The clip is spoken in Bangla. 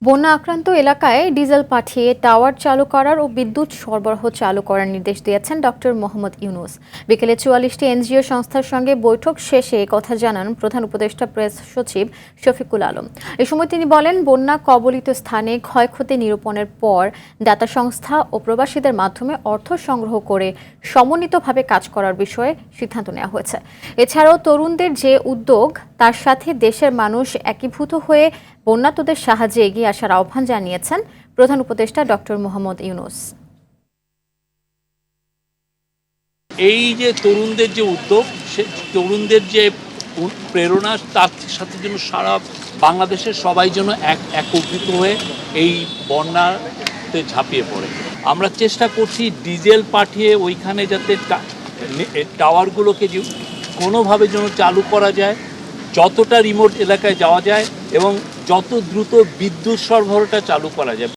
বন্যা আক্রান্ত এলাকায় ডিজেল পাঠিয়ে টাওয়ার চালু করার ও বিদ্যুৎ সরবরাহ চালু করার নির্দেশ দিয়েছেন ডক্টর মোহাম্মদ ইউনূস। বিকেলে ৪৪টি এনজিও সংস্থার সঙ্গে বৈঠক শেষে কথা জানান প্রধান উপদেষ্টা প্রেস সচিব শফিকুল আলম। এ সময় তিনি বলেন, বন্যা কবলিত স্থানে ক্ষয়ক্ষতি নিরূপণের পর দাতা সংস্থা ও প্রবাসীদের মাধ্যমে অর্থ সংগ্রহ করে সমন্বিতভাবে কাজ করার বিষয়ে সিদ্ধান্ত নেওয়া হয়েছে। এছাড়াও তরুণদের যে উদ্যোগ, তার সাথে দেশের মানুষ একীভূত হয়ে বন্যার্তদের সাহায্যে এগিয়ে আসার আহ্বান জানিয়েছেন প্রধান উপদেষ্টা ডক্টর মোহাম্মদ ইউনূস। এই যে তরুণদের যে উদ্যোগ, সে তরুণদের যে প্রেরণা, তার সাথে যেন সারা বাংলাদেশের সবাই যেন একত্রিত হয়ে এই বন্যাতে ঝাঁপিয়ে পড়ে। আমরা চেষ্টা করছি ডিজেল পাঠিয়ে ওইখানে যাতে টাওয়ারগুলোকে যে কোনোভাবে যেন চালু করা যায়, যতটা রিমোট এলাকায় যাওয়া যায় এবং যত দ্রুত বিদ্যুৎ সরবরাহটা চালু করা যায়।